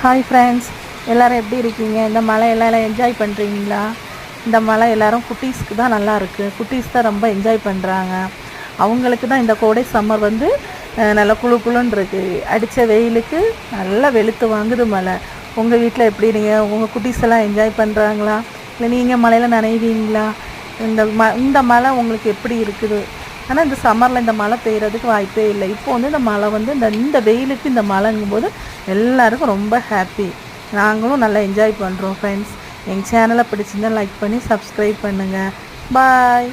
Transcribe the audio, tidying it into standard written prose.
Hi friends, எல்லோரும் எப்படி இருக்கீங்க? இந்த மழை எல்லாம் என்ஜாய் பண்ணுறீங்களா? இந்த மழை எல்லோரும் குட்டீஸ்க்கு தான் நல்லா இருக்குது. குட்டீஸ் தான் ரொம்ப என்ஜாய் பண்ணுறாங்க. அவங்களுக்கு தான் இந்த கோடை சம்மர் வந்து நல்லா குழு குழுன்னு இருக்குது. அடித்த வெயிலுக்கு நல்லா வெளுத்து வாங்குது மழை. உங்கள் வீட்டில் எப்படி நீங்கள் உங்கள் குட்டீஸ் எல்லாம் என்ஜாய் பண்ணுறாங்களா? இல்லை நீங்கள் மழையில் நனைவீங்களா? இந்த மழை உங்களுக்கு எப்படி இருக்குது? ஆனால் இந்த சம்மரில் இந்த மழை பெய்கிறதுக்கு வாய்ப்பே இல்லை. இப்போ வந்து இந்த மழை வந்து இந்த வெயிலுக்கு இந்த மழைங்கும்போது எல்லாருக்கும் ரொம்ப ஹாப்பி. நாங்களும் நல்லா என்ஜாய் பண்ணுறோம் ஃப்ரெண்ட்ஸ். எங்கள் சேனலை பிடிச்சிருந்தால் லைக் பண்ணி சப்ஸ்கிரைப் பண்ணுங்கள். பாய்.